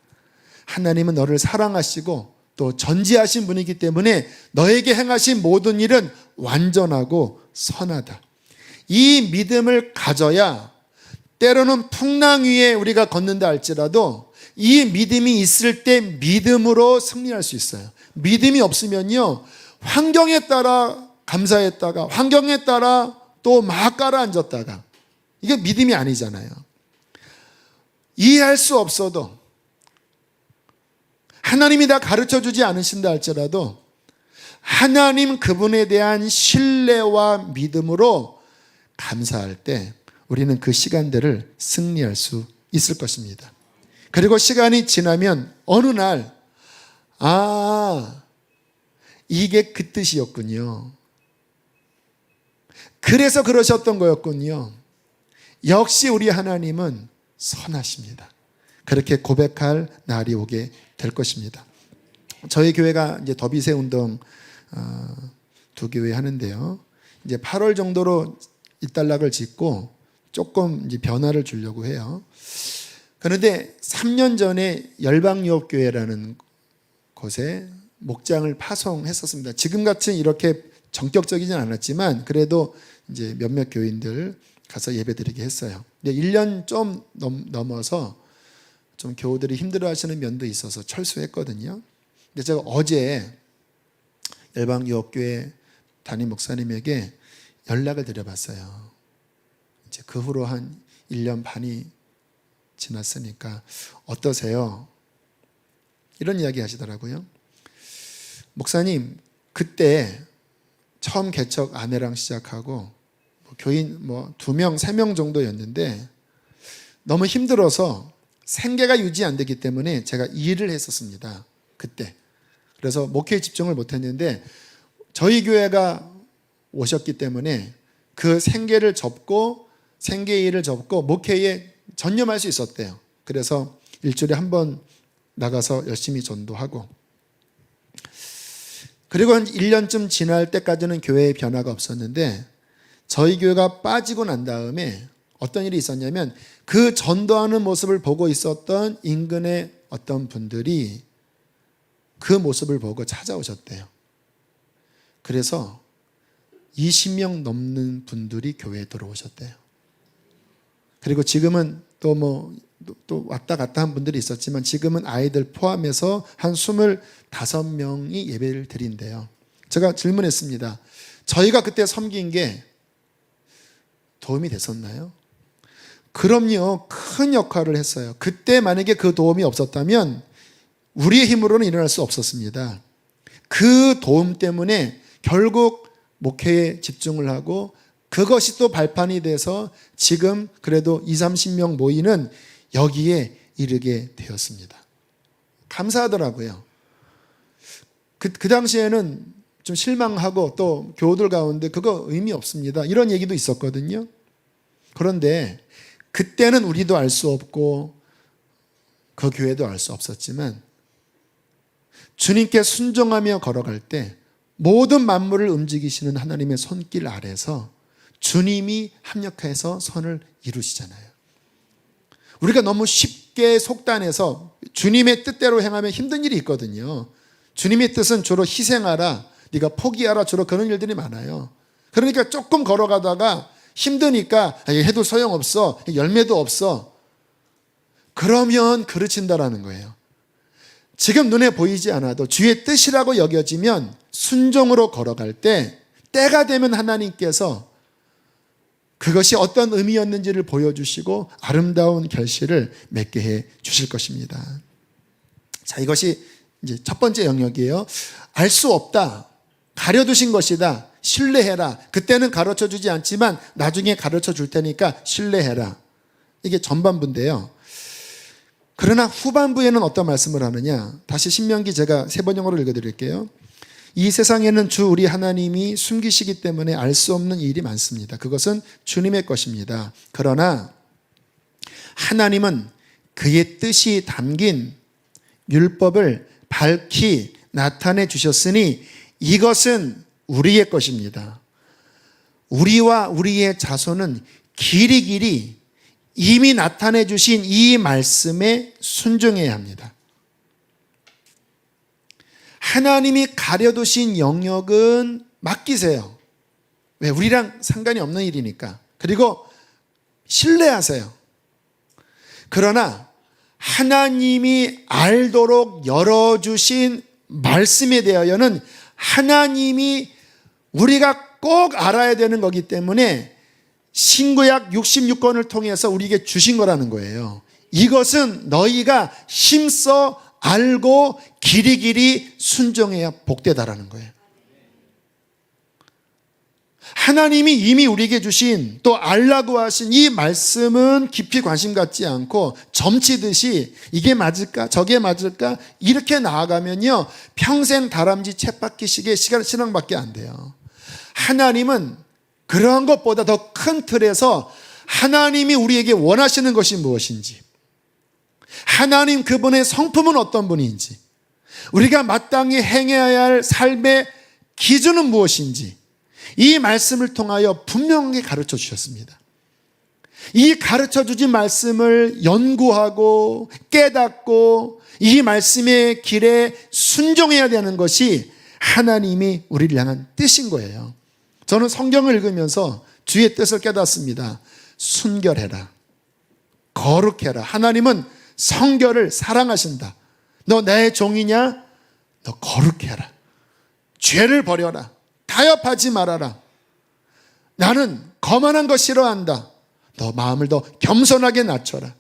하나님은 너를 사랑하시고 또 전지하신 분이기 때문에 너에게 행하신 모든 일은 완전하고 선하다. 이 믿음을 가져야 때로는 풍랑 위에 우리가 걷는다 할지라도 이 믿음이 있을 때 믿음으로 승리할 수 있어요. 믿음이 없으면요, 환경에 따라 감사했다가 환경에 따라 또 막 가라앉았다가 이게 믿음이 아니잖아요. 이해할 수 없어도 하나님이 다 가르쳐주지 않으신다 할지라도 하나님 그분에 대한 신뢰와 믿음으로 감사할 때 우리는 그 시간들을 승리할 수 있을 것입니다. 그리고 시간이 지나면 어느 날 이게 그 뜻이었군요. 그래서 그러셨던 거였군요. 역시 우리 하나님은 선하십니다. 그렇게 고백할 날이 오게 될 것입니다. 저희 교회가 이제 더비세 운동 두 교회 하는데요. 이제 8월 정도로 일단락을 짓고 조금 이제 변화를 주려고 해요. 그런데 3년 전에 열방유업교회라는 곳에 목장을 파송했었습니다. 지금같이 이렇게 전격적이진 않았지만 그래도 이제 몇몇 교인들 가서 예배드리게 했어요. 근데 1년 좀 넘어서 좀 교우들이 힘들어하시는 면도 있어서 철수했거든요. 근데 제가 어제 열방유업교회 담임 목사님에게 연락을 드려봤어요. 이제 그 후로 한 1년 반이 지났으니까 어떠세요? 이런 이야기 하시더라고요. 목사님, 그때 처음 개척 아내랑 시작하고 교인 2명, 3명 정도였는데 너무 힘들어서 생계가 유지 안 되기 때문에 제가 일을 했었습니다. 그때. 그래서 목회에 집중을 못했는데 저희 교회가 오셨기 때문에 그 생계를 접고 생계 일을 접고 목회에 전념할 수 있었대요. 그래서 일주일에 한 번 나가서 열심히 전도하고 그리고 한 1년쯤 지날 때까지는 교회에 변화가 없었는데 저희 교회가 빠지고 난 다음에 어떤 일이 있었냐면 그 전도하는 모습을 보고 있었던 인근의 어떤 분들이 그 모습을 보고 찾아오셨대요. 그래서 20명 넘는 분들이 교회에 들어오셨대요. 그리고 지금은 또 왔다 갔다 한 분들이 있었지만 지금은 아이들 포함해서 한 25명이 예배를 드린대요. 제가 질문했습니다. 저희가 그때 섬긴 게 도움이 됐었나요? 그럼요. 큰 역할을 했어요. 그때 만약에 그 도움이 없었다면 우리의 힘으로는 일어날 수 없었습니다. 그 도움 때문에 결국 목회에 집중을 하고 그것이 또 발판이 돼서 지금 그래도 20-30명 모이는 여기에 이르게 되었습니다. 감사하더라고요. 그 당시에는 좀 실망하고 또 교우들 가운데 그거 의미 없습니다, 이런 얘기도 있었거든요. 그런데 그때는 우리도 알 수 없고 그 교회도 알 수 없었지만 주님께 순종하며 걸어갈 때 모든 만물을 움직이시는 하나님의 손길 아래서 주님이 합력해서 선을 이루시잖아요. 우리가 너무 쉽게 속단해서 주님의 뜻대로 행하면 힘든 일이 있거든요. 주님의 뜻은 주로 희생하라, 네가 포기하라, 주로 그런 일들이 많아요. 그러니까 조금 걸어가다가 힘드니까 해도 소용없어, 열매도 없어, 그러면 그르친다라는 거예요. 지금 눈에 보이지 않아도 주의 뜻이라고 여겨지면 순종으로 걸어갈 때 때가 되면 하나님께서 그것이 어떤 의미였는지를 보여주시고 아름다운 결실을 맺게 해 주실 것입니다. 자, 이것이 이제 첫 번째 영역이에요. 알 수 없다, 가려두신 것이다, 신뢰해라. 그때는 가르쳐 주지 않지만 나중에 가르쳐 줄 테니까 신뢰해라. 이게 전반부인데요. 그러나 후반부에는 어떤 말씀을 하느냐. 다시 신명기 제가 3번역으로 읽어드릴게요. 이 세상에는 주 우리 하나님이 숨기시기 때문에 알 수 없는 일이 많습니다. 그것은 주님의 것입니다. 그러나 하나님은 그의 뜻이 담긴 율법을 밝히 나타내 주셨으니 이것은 우리의 것입니다. 우리와 우리의 자손은 길이길이 이미 나타내 주신 이 말씀에 순종해야 합니다. 하나님이 가려두신 영역은 맡기세요. 왜? 우리랑 상관이 없는 일이니까. 그리고 신뢰하세요. 그러나 하나님이 알도록 열어주신 말씀에 대하여는 하나님이 우리가 꼭 알아야 되는 거기 때문에 신구약 66권을 통해서 우리에게 주신 거라는 거예요. 이것은 너희가 힘써 알고 길이길이 순종해야 복되다라는 거예요. 하나님이 이미 우리에게 주신 또 알라고 하신 이 말씀은 깊이 관심 갖지 않고 점치듯이 이게 맞을까 저게 맞을까 이렇게 나아가면요 평생 다람쥐 쳇바퀴식의 신앙밖에 안 돼요. 하나님은 그런 것보다 더 큰 틀에서 하나님이 우리에게 원하시는 것이 무엇인지, 하나님 그분의 성품은 어떤 분인지, 우리가 마땅히 행해야 할 삶의 기준은 무엇인지 이 말씀을 통하여 분명히 가르쳐 주셨습니다. 이 가르쳐 주신 말씀을 연구하고 깨닫고 이 말씀의 길에 순종해야 되는 것이 하나님이 우리를 향한 뜻인 거예요. 저는 성경을 읽으면서 주의 뜻을 깨닫습니다. 순결해라, 거룩해라. 하나님은 성결을 사랑하신다. 너 내 종이냐? 너 거룩해라. 죄를 버려라. 타협하지 말아라. 나는 거만한 거 싫어한다. 너 마음을 더 겸손하게 낮춰라.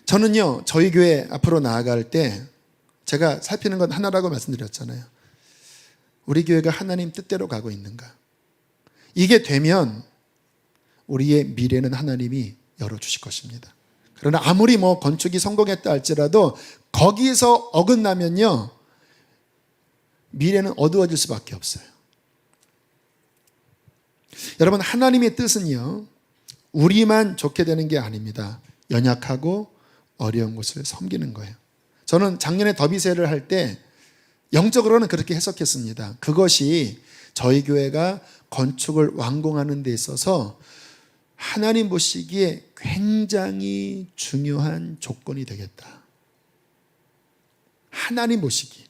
저는요 저희 교회 앞으로 나아갈 때 제가 살피는 건 하나라고 말씀드렸잖아요. 우리 교회가 하나님 뜻대로 가고 있는가. 이게 되면 우리의 미래는 하나님이 열어주실 것입니다. 그러나 아무리 건축이 성공했다 할지라도 거기서 어긋나면요 미래는 어두워질 수밖에 없어요. 여러분, 하나님의 뜻은요 우리만 좋게 되는 게 아닙니다. 연약하고 어려운 곳을 섬기는 거예요. 저는 작년에 더비세를 할 때 영적으로는 그렇게 해석했습니다. 그것이 저희 교회가 건축을 완공하는 데 있어서 하나님 보시기에 굉장히 중요한 조건이 되겠다. 하나님 보시기.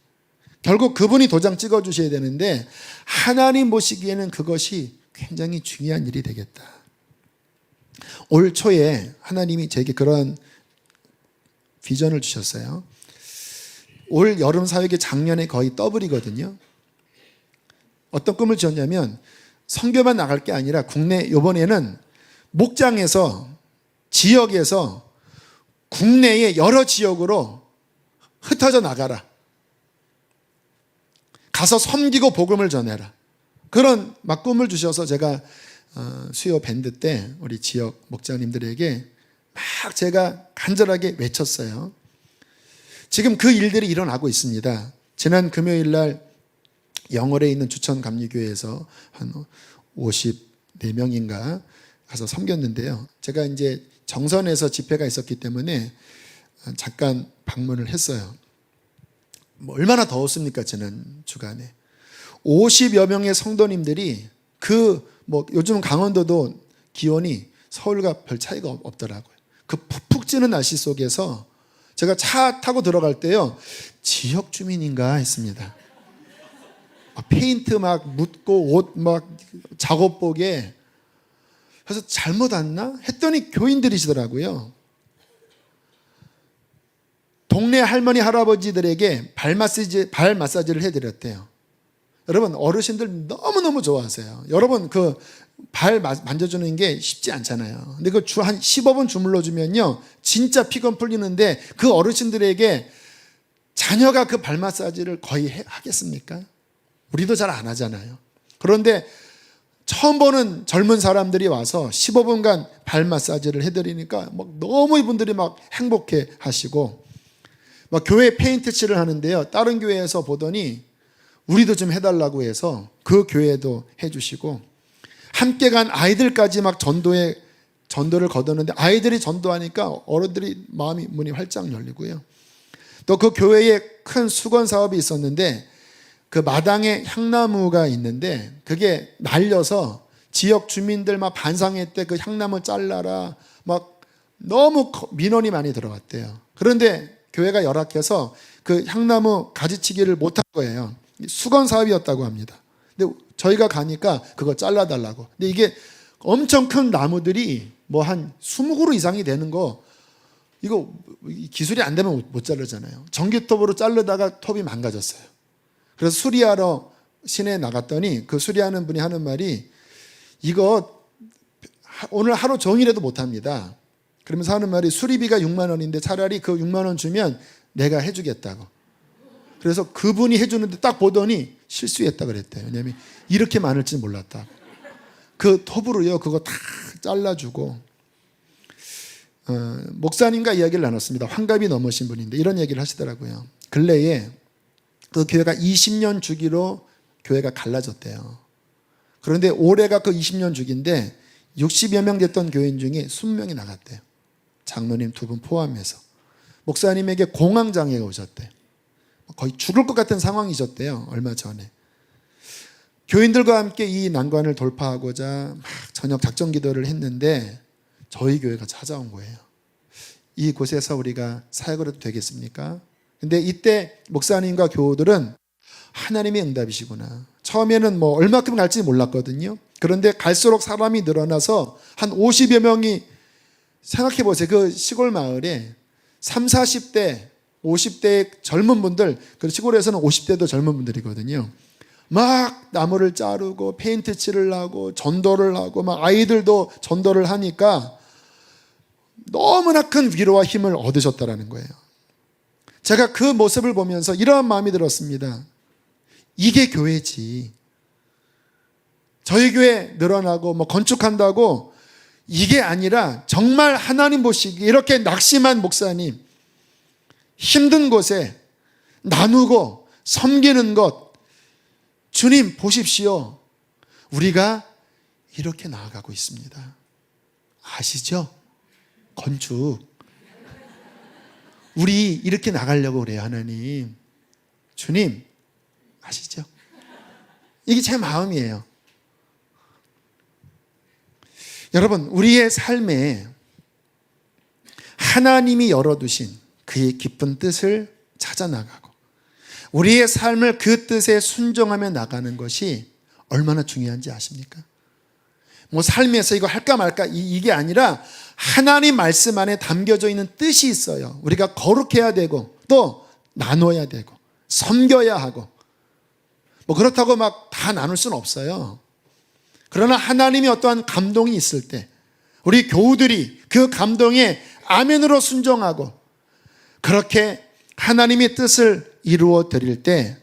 결국 그분이 도장 찍어주셔야 되는데 하나님 보시기에는 그것이 굉장히 중요한 일이 되겠다. 올 초에 하나님이 제게 그런 비전을 주셨어요. 올 여름 사역이 작년에 거의 더블이거든요. 어떤 꿈을 지었냐면 선교만 나갈 게 아니라 국내 이번에는 목장에서 지역에서 국내의 여러 지역으로 흩어져 나가라. 가서 섬기고 복음을 전해라. 그런 막 꿈을 주셔서 제가 수요 밴드 때 우리 지역 목장님들에게 막 제가 간절하게 외쳤어요. 지금 그 일들이 일어나고 있습니다. 지난 금요일 날 영월에 있는 주천 감리교회에서 한 54명인가 가서 섬겼는데요. 제가 이제 정선에서 집회가 있었기 때문에 잠깐 방문을 했어요. 뭐 얼마나 더웠습니까? 지난 주간에 50여 명의 성도님들이 요즘 강원도도 기온이 서울과 별 차이가 없더라고요. 그 푹푹 찌는 날씨 속에서 제가 차 타고 들어갈 때요, 지역 주민인가 했습니다. 페인트 막 묻고 옷 막 작업복에, 그래서 잘못 왔나 했더니 교인들이시더라고요. 동네 할머니 할아버지들에게 발 마사지를 해드렸대요. 여러분, 어르신들 너무너무 좋아하세요. 여러분, 그 발 만져주는 게 쉽지 않잖아요. 근데 그 한 15분 주물러 주면요, 진짜 피곤 풀리는데 그 어르신들에게 자녀가 그 발 마사지를 거의 하겠습니까? 우리도 잘 안 하잖아요. 그런데 처음 보는 젊은 사람들이 와서 15분간 발 마사지를 해드리니까 막 너무 이분들이 막 행복해 하시고, 막 교회 페인트 칠을 하는데요, 다른 교회에서 보더니 우리도 좀 해달라고 해서 그 교회도 해주시고, 함께 간 아이들까지 막 전도를 거두는데, 아이들이 전도하니까 어른들이 문이 활짝 열리고요. 또 그 교회에 큰 수건 사업이 있었는데, 그 마당에 향나무가 있는데 그게 날려서 지역 주민들 막 반상회 때 그 향나무 잘라라 막 너무 민원이 많이 들어왔대요. 그런데 교회가 열악해서 그 향나무 가지치기를 못한 거예요. 수건 사업이었다고 합니다. 근데 저희가 가니까 그거 잘라달라고. 근데 이게 엄청 큰 나무들이 뭐 한 20그루 이상이 되는 거, 이거 기술이 안 되면 못 자르잖아요. 전기톱으로 자르다가 톱이 망가졌어요. 그래서 수리하러 시내에 나갔더니 그 수리하는 분이 하는 말이, 이거 오늘 하루 종일해도 못합니다. 그러면서 하는 말이, 수리비가 6만 원인데 차라리 그 6만 원 주면 내가 해주겠다고. 그래서 그분이 해주는데 딱 보더니 실수했다 그랬대요. 왜냐하면 이렇게 많을 줄 몰랐다. 그 톱으로요, 그거 다 잘라주고. 목사님과 이야기를 나눴습니다. 환갑이 넘으신 분인데 이런 얘기를 하시더라고요. 근래에 그 교회가 20년 주기로 교회가 갈라졌대요. 그런데 올해가 그 20년 주기인데 60여 명 됐던 교인 중에 20명이 나갔대요. 장로님 2분 포함해서. 목사님에게 공황장애가 오셨대요. 거의 죽을 것 같은 상황이셨대요. 얼마 전에. 교인들과 함께 이 난관을 돌파하고자 막 저녁 작전 기도를 했는데 저희 교회가 찾아온 거예요. 이곳에서 우리가 사역을 해도 되겠습니까? 근데 이때 목사님과 교우들은 하나님의 응답이시구나. 처음에는 뭐 얼마큼 갈지 몰랐거든요. 그런데 갈수록 사람이 늘어나서 한 50여 명이, 생각해 보세요. 그 시골 마을에 30, 40대, 50대 젊은 분들, 그 시골에서는 50대도 젊은 분들이거든요. 막 나무를 자르고 페인트 칠을 하고 전도를 하고 막 아이들도 전도를 하니까 너무나 큰 위로와 힘을 얻으셨다라는 거예요. 제가 그 모습을 보면서 이러한 마음이 들었습니다. 이게 교회지. 저희 교회 늘어나고 뭐 건축한다고 이게 아니라 정말 하나님 보시기에 이렇게 낙심한 목사님, 힘든 곳에 나누고 섬기는 것, 주님 보십시오. 우리가 이렇게 나아가고 있습니다. 아시죠? 건축. 우리 이렇게 나가려고 그래요. 하나님, 주님 아시죠? 이게 제 마음이에요. 여러분, 우리의 삶에 하나님이 열어두신 그의 깊은 뜻을 찾아 나가고 우리의 삶을 그 뜻에 순종하며 나가는 것이 얼마나 중요한지 아십니까? 뭐 삶에서 이거 할까 말까 이게 아니라 하나님 말씀 안에 담겨져 있는 뜻이 있어요. 우리가 거룩해야 되고 또 나눠야 되고 섬겨야 하고, 뭐 그렇다고 막 다 나눌 수는 없어요. 그러나 하나님이 어떠한 감동이 있을 때 우리 교우들이 그 감동에 아멘으로 순종하고 그렇게 하나님의 뜻을 이루어 드릴 때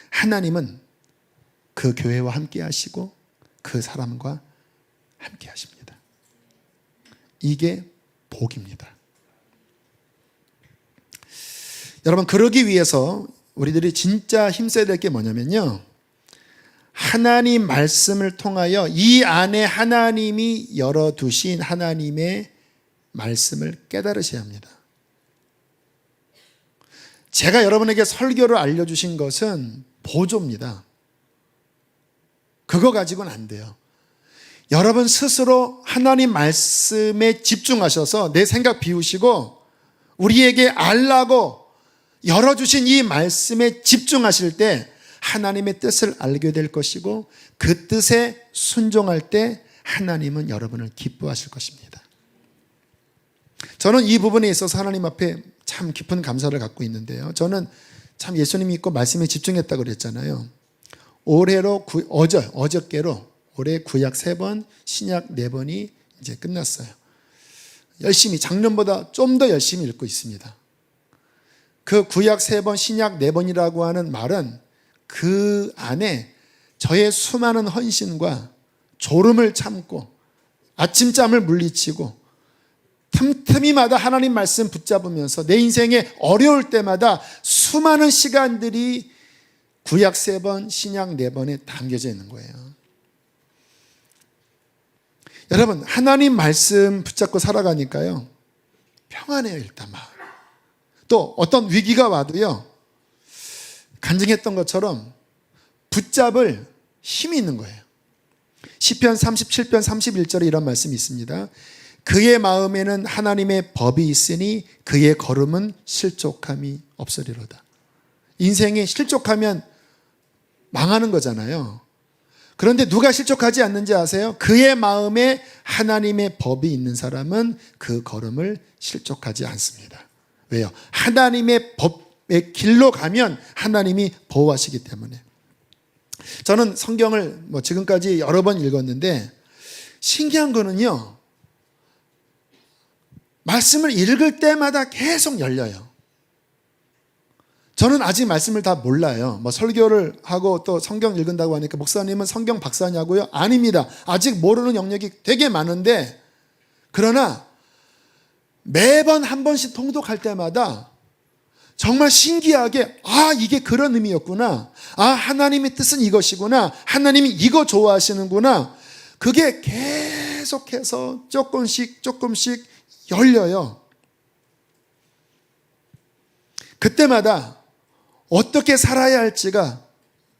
하나님은 그 교회와 함께 하시고 그 사람과 함께 하십니다. 이게 복입니다. 여러분, 그러기 위해서 우리들이 진짜 힘써야 될 게 뭐냐면요, 하나님 말씀을 통하여 이 안에 하나님이 열어두신 하나님의 말씀을 깨달으셔야 합니다. 제가 여러분에게 설교를 알려주신 것은 보조입니다. 그거 가지고는 안 돼요. 여러분 스스로 하나님 말씀에 집중하셔서 내 생각 비우시고 우리에게 알라고 열어주신 이 말씀에 집중하실 때 하나님의 뜻을 알게 될 것이고, 그 뜻에 순종할 때 하나님은 여러분을 기뻐하실 것입니다. 저는 이 부분에 있어서 하나님 앞에 참 깊은 감사를 갖고 있는데요, 저는 참 예수님 믿고 말씀에 집중했다고 그랬잖아요. 어저께로 올해 구약 3번, 신약 4번이 이제 끝났어요. 열심히, 작년보다 좀 더 열심히 읽고 있습니다. 그 구약 3번, 신약 4번이라고 하는 말은 그 안에 저의 수많은 헌신과 졸음을 참고 아침잠을 물리치고 틈틈이마다 하나님 말씀 붙잡으면서 내 인생에 어려울 때마다 수많은 시간들이 구약 3번, 신약 4번에 담겨져 있는 거예요. 여러분, 하나님 말씀 붙잡고 살아가니까요, 평안해요. 일단 마음. 또 어떤 위기가 와도요, 간증했던 것처럼 붙잡을 힘이 있는 거예요. 시편 37편 31절에 이런 말씀이 있습니다. 그의 마음에는 하나님의 법이 있으니 그의 걸음은 실족함이 없으리로다. 인생이 실족하면 망하는 거잖아요. 그런데 누가 실족하지 않는지 아세요? 그의 마음에 하나님의 법이 있는 사람은 그 걸음을 실족하지 않습니다. 왜요? 하나님의 법의 길로 가면 하나님이 보호하시기 때문에. 저는 성경을 지금까지 여러 번 읽었는데 신기한 거는요, 말씀을 읽을 때마다 계속 열려요. 저는 아직 말씀을 다 몰라요. 설교를 하고 또 성경 읽는다고 하니까 목사님은 성경 박사냐고요? 아닙니다. 아직 모르는 영역이 되게 많은데, 그러나 매번 한 번씩 통독할 때마다 정말 신기하게, 이게 그런 의미였구나. 하나님의 뜻은 이것이구나. 하나님이 이거 좋아하시는구나. 그게 계속해서 조금씩 열려요. 그때마다 어떻게 살아야 할지가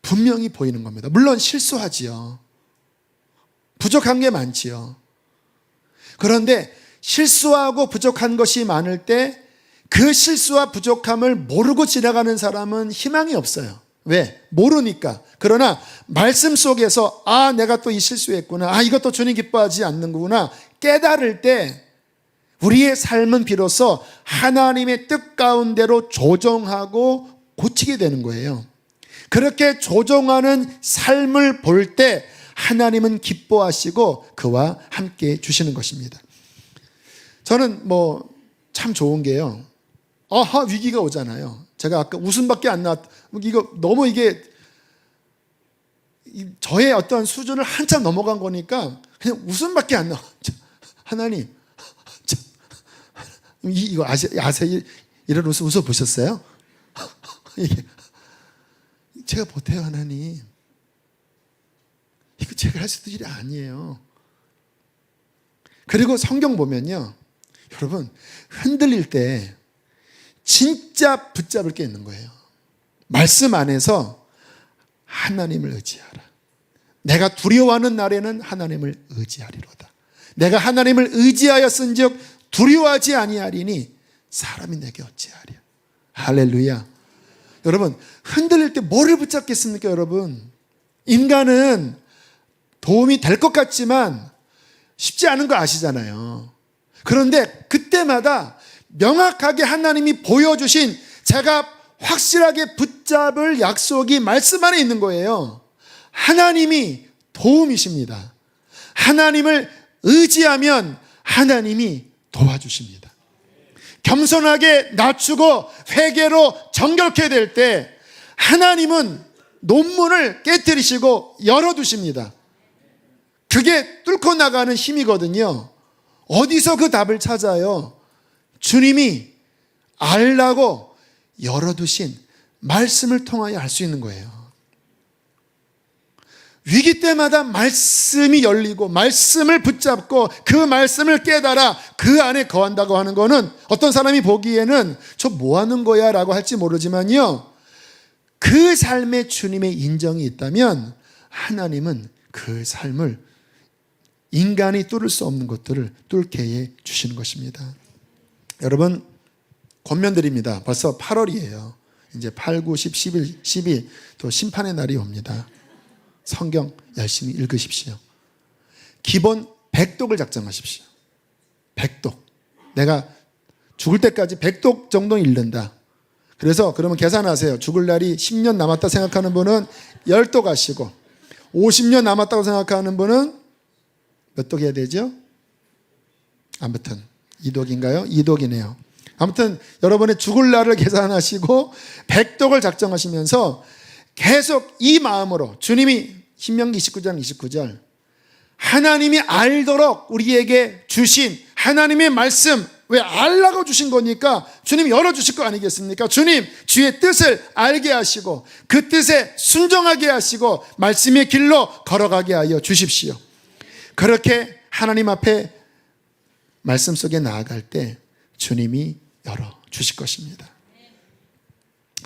분명히 보이는 겁니다. 물론 실수하지요. 부족한 게 많지요. 그런데 실수하고 부족한 것이 많을 때 그 실수와 부족함을 모르고 지나가는 사람은 희망이 없어요. 왜? 모르니까. 그러나 말씀 속에서 내가 또 이 실수했구나. 이것도 주님 기뻐하지 않는 거구나. 깨달을 때 우리의 삶은 비로소 하나님의 뜻 가운데로 조정하고 고치게 되는 거예요. 그렇게 조정하는 삶을 볼 때 하나님은 기뻐하시고 그와 함께 주시는 것입니다. 저는 참 좋은 게요, 위기가 오잖아요. 제가 아까 웃음밖에 안 나왔, 너무 이게 저의 어떤 수준을 한참 넘어간 거니까 그냥 웃음밖에 안 나와. 하나님, 이거 아세요? 이런 웃어 보셨어요? 제가 못해요, 하나님. 이거 제가 할 수 있는 일이 아니에요. 그리고 성경 보면요, 여러분, 흔들릴 때 진짜 붙잡을 게 있는 거예요. 말씀 안에서 하나님을 의지하라. 내가 두려워하는 날에는 하나님을 의지하리로다. 내가 하나님을 의지하였은즉 두려워하지 아니하리니 사람이 내게 어찌하랴. 할렐루야. 여러분, 흔들릴 때 뭐를 붙잡겠습니까, 여러분? 인간은 도움이 될 것 같지만 쉽지 않은 거 아시잖아요. 그런데 그때마다 명확하게 하나님이 보여주신, 제가 확실하게 붙잡을 약속이 말씀 안에 있는 거예요. 하나님이 도움이십니다. 하나님을 의지하면 하나님이 도와주십니다. 겸손하게 낮추고 회개로 정결케 될 때 하나님은 논문을 깨뜨리시고 열어두십니다. 그게 뚫고 나가는 힘이거든요. 어디서 그 답을 찾아요? 주님이 알라고 열어두신 말씀을 통하여 알 수 있는 거예요. 위기 때마다 말씀이 열리고 말씀을 붙잡고 그 말씀을 깨달아 그 안에 거한다고 하는 거는 어떤 사람이 보기에는 저 뭐 하는 거야 라고 할지 모르지만요, 그 삶에 주님의 인정이 있다면 하나님은 그 삶을 인간이 뚫을 수 없는 것들을 뚫게 해 주시는 것입니다. 여러분, 권면드립니다. 벌써 8월이에요. 이제 8, 9, 10, 11, 12 또 심판의 날이 옵니다. 성경 열심히 읽으십시오. 기본 100독을 작정하십시오. 100독. 내가 죽을 때까지 100독 정도 읽는다. 그래서 그러면 계산하세요. 죽을 날이 10년 남았다 생각하는 분은 10독 하시고, 50년 남았다고 생각하는 분은 몇 독 해야 되죠? 아무튼 2독인가요? 2독이네요. 아무튼 여러분의 죽을 날을 계산하시고 100독을 작정하시면서 계속 이 마음으로, 주님이 신명기 29장 29절 하나님이 알도록 우리에게 주신 하나님의 말씀, 왜 알라고 주신 거니까 주님이 열어주실 거 아니겠습니까? 주님, 주의 뜻을 알게 하시고 그 뜻에 순종하게 하시고 말씀의 길로 걸어가게 하여 주십시오. 그렇게 하나님 앞에 말씀 속에 나아갈 때 주님이 열어주실 것입니다.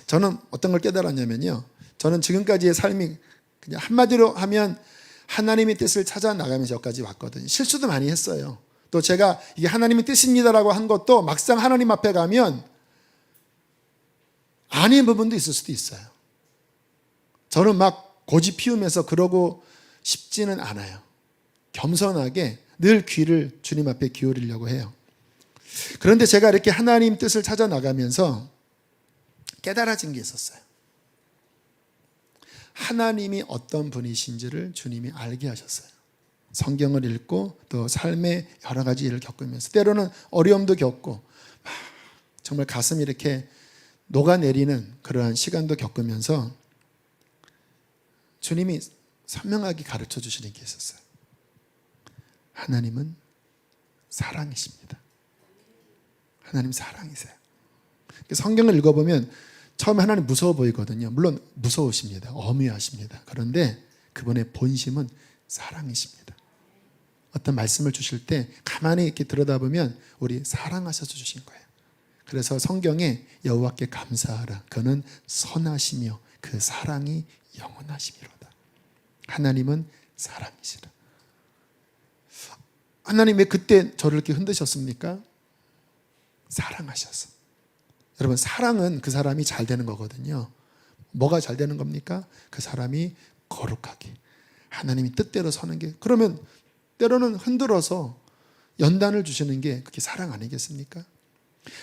저는 어떤 걸 깨달았냐면요, 저는 지금까지의 삶이 그냥 한마디로 하면 하나님의 뜻을 찾아 나가면서 여기까지 왔거든요. 실수도 많이 했어요. 또 제가 이게 하나님의 뜻입니다라고 한 것도 막상 하나님 앞에 가면 아닌 부분도 있을 수도 있어요. 저는 막 고집 피우면서 그러고 싶지는 않아요. 겸손하게 늘 귀를 주님 앞에 기울이려고 해요. 그런데 제가 이렇게 하나님 뜻을 찾아 나가면서 깨달아진 게 있었어요. 하나님이 어떤 분이신지를 주님이 알게 하셨어요. 성경을 읽고 또 삶의 여러 가지 일을 겪으면서 때로는 어려움도 겪고 정말 가슴이 이렇게 녹아내리는 그러한 시간도 겪으면서 주님이 선명하게 가르쳐 주시는 게 있었어요. 하나님은 사랑이십니다. 하나님 사랑이세요. 성경을 읽어보면 처음에 하나님 무서워 보이거든요. 물론 무서우십니다. 어미하십니다. 그런데 그분의 본심은 사랑이십니다. 어떤 말씀을 주실 때 가만히 이렇게 들여다보면 우리 사랑하셔서 주신 거예요. 그래서 성경에 여호와께 감사하라. 그는 선하시며 그 사랑이 영원하시미로다. 하나님은 사랑이시라. 하나님 왜 그때 저를 이렇게 흔드셨습니까? 사랑하셔서. 여러분, 사랑은 그 사람이 잘 되는 거거든요. 뭐가 잘 되는 겁니까? 그 사람이 거룩하게 하나님이 뜻대로 서는 게, 그러면 때로는 흔들어서 연단을 주시는 게 그게 사랑 아니겠습니까?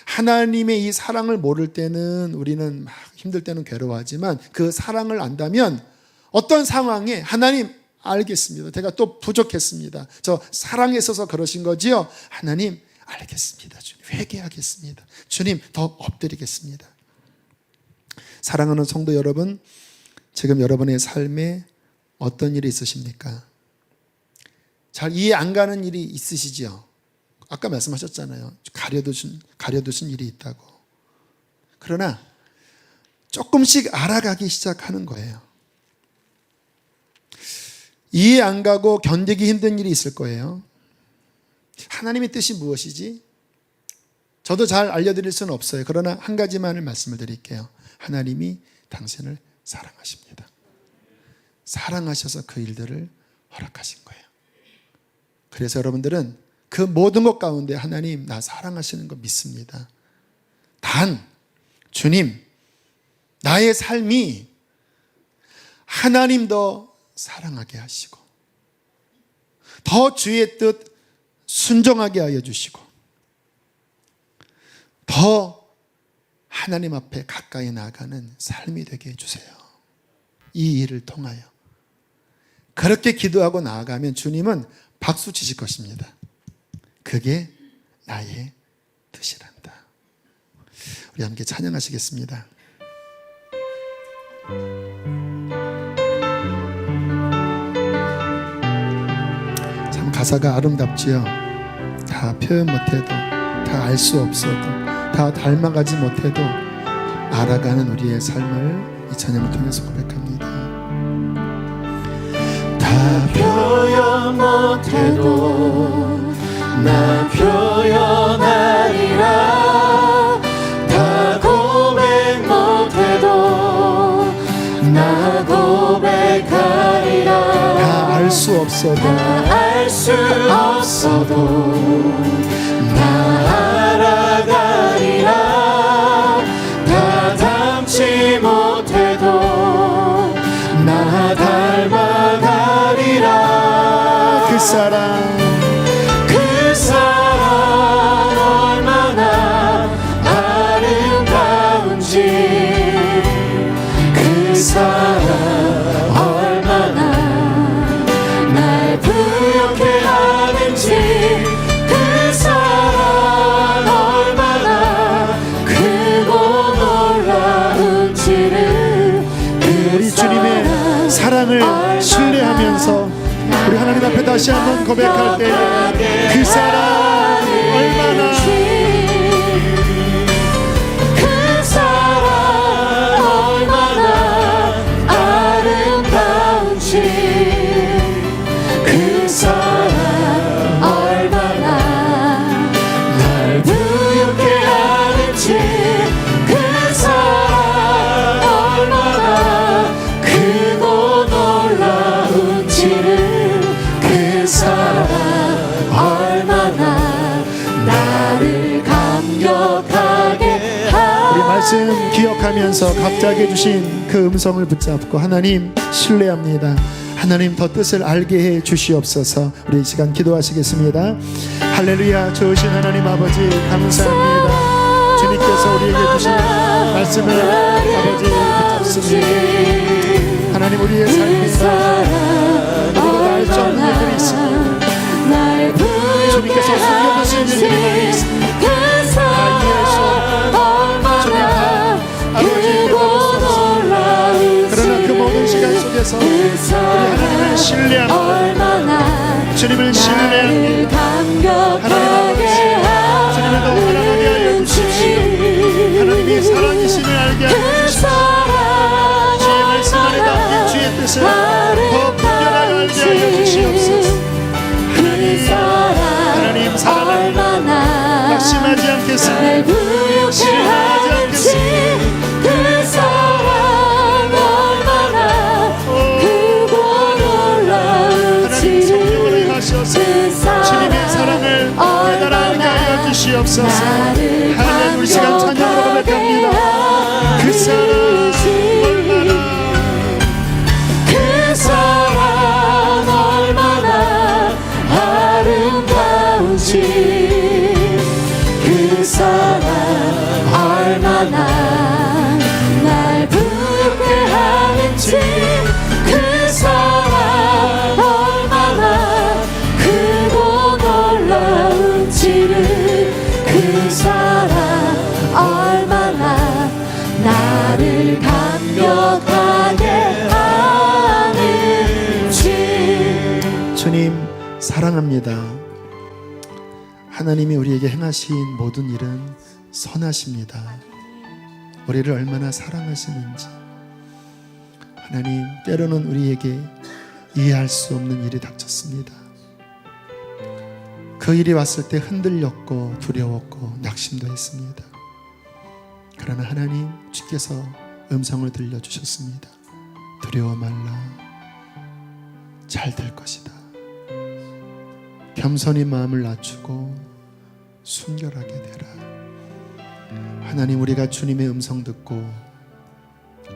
하나님의 이 사랑을 모를 때는 우리는 막 힘들 때는 괴로워하지만 그 사랑을 안다면 어떤 상황에 하나님 알겠습니다. 제가 또 부족했습니다. 저 사랑에 있어서 그러신 거지요. 하나님 알겠습니다. 주님 회개하겠습니다. 주님 더 엎드리겠습니다. 사랑하는 성도 여러분, 지금 여러분의 삶에 어떤 일이 있으십니까? 잘 이해 안 가는 일이 있으시지요? 아까 말씀하셨잖아요. 가려두신 일이 있다고. 그러나 조금씩 알아가기 시작하는 거예요. 이해 안 가고 견디기 힘든 일이 있을 거예요. 하나님의 뜻이 무엇이지? 저도 잘 알려드릴 수는 없어요. 그러나 한 가지만을 말씀을 드릴게요. 하나님이 당신을 사랑하십니다. 사랑하셔서 그 일들을 허락하신 거예요. 그래서 여러분들은 그 모든 것 가운데 하나님 나 사랑하시는 거 믿습니다. 단 주님, 나의 삶이 하나님 더 사랑하게 하시고 더 주의 뜻 순종하게 하여 주시고 더 하나님 앞에 가까이 나아가는 삶이 되게 해주세요. 이 일을 통하여 그렇게 기도하고 나아가면 주님은 박수 치실 것입니다. 그게 나의 뜻이란다. 우리 함께 찬양하시겠습니다. 참 가사가 아름답지요. 다 표현 못해도, 다 알 수 없어도, 다 닮아가지 못해도 알아가는 우리의 삶을 이 찬양을 통해서 고백합니다. 다 표현 못해도 나 표현하리라. 다 고백 못해도 나 고백하리라. 다 알 수 없어도 나 알아가리라. 다 닮지 못해도 나 닮아가리라. 그 사랑 얼마나 아름다운지, 그 사랑 얼마나 날 부욕해 하는지, 그 사랑 얼마나 크고 놀라운지를. 우리 주님의 사랑을 신뢰하면서 우리 하나님 앞에 다시 한번 고백할 때 그 사랑 얼마나, 그 사랑 얼마나 아름다운지, 그 사랑 얼마나 날 부욕해 하는지, 그 사랑 얼마나 크고 놀라운지를, 그 사랑 얼마나 나를 감격하게 우리 말씀 기억하면서 갑자기 주신 그 음성을 붙잡고 하나님 신뢰합니다. 하나님 더 뜻을 알게 해 주시옵소서. 우리 이 시간 기도하시겠습니다. 할렐루야. 좋으신 하나님 아버지 감사합니다. 주님께서 우리에게 주신 말씀을 아버지 붙잡습니다. 하나님 우리의 삶에서 우리가 다 알 수 없는 일들이 있습니다. 주님께서 숨겨두신 일들이 있습니다. 다 이해할 수 없는 주님 다 아버지 깨달으소서. 그러나 그 모든 시간 속에서 우리 하나님을 신뢰합니다. 주님을 신뢰합니다. 하나님 아버지 주님을 더 알아가게 하여 주십시오. 하나님이 사랑이심을 알게 하여 주십시오. 주의 말씀 안에 담긴 주의 뜻을 더 분별하게 알게 하여 주시옵소서. 하나님 사랑합니다. 낙심하지 않겠습니다. 실망하지 않겠습니다. 그 사랑 얼마나 크고 하나님 성령으로 놀라운지, 임하셔서 주님의 사랑을 깨달아가게 하여 주시옵소서. 하나님 우리 시간 찬양으로 고백합니다. 그 사랑 얼마나, 그 사랑 얼마나 아름다운지, 그 사랑 얼마나 날 부욕해 하는지, 그 사랑 얼마나 크고 놀라운지를, 그 사랑 얼마나 나를 감격하게 하는지. 주님 사랑합니다. 하나님이 우리에게 행하신 모든 일은 선하십니다. 우리를 얼마나 사랑하시는지. 하나님 때로는 우리에게 이해할 수 없는 일이 닥쳤습니다. 그 일이 왔을 때 흔들렸고 두려웠고 낙심도 했습니다. 그러나 하나님 주께서 음성을 들려주셨습니다. 두려워 말라. 잘 될 것이다. 겸손히 마음을 낮추고 순결하게 되라. 하나님 우리가 주님의 음성 듣고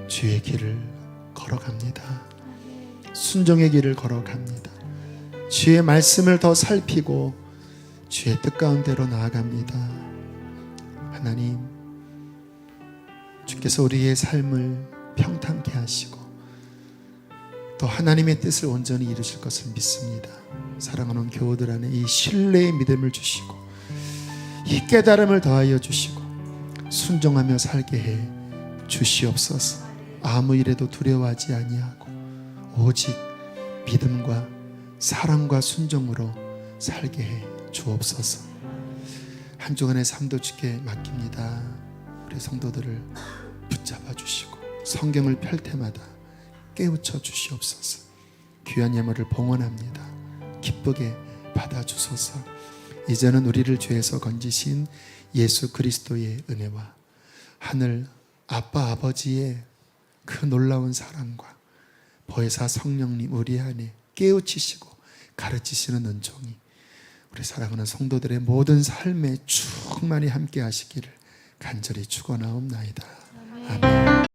주의 길을 걸어갑니다. 순종의 길을 걸어갑니다. 주의 말씀을 더 살피고 주의 뜻 가운데로 나아갑니다. 하나님 주께서 우리의 삶을 평탄케 하시고 또 하나님의 뜻을 온전히 이루실 것을 믿습니다. 사랑하는 교우들 안에 이 신뢰의 믿음을 주시고 이 깨달음을 더하여 주시고 순종하며 살게 해 주시옵소서. 아무 일에도 두려워하지 아니하고 오직 믿음과 사랑과 순종으로 살게 해 주옵소서. 한 주간의 삶도 주께 맡깁니다. 우리 성도들을 붙잡아 주시고 성경을 펼 때마다 깨우쳐 주시옵소서. 귀한 예물을 봉헌합니다. 기쁘게 받아주소서. 이제는 우리를 죄에서 건지신 예수 그리스도의 은혜와 하늘 아빠 아버지의 그 놀라운 사랑과 보혜사 성령님 우리 안에 깨우치시고 가르치시는 은총이 우리 사랑하는 성도들의 모든 삶에 충만히 함께 하시기를 간절히 축원하옵나이다. 아멘.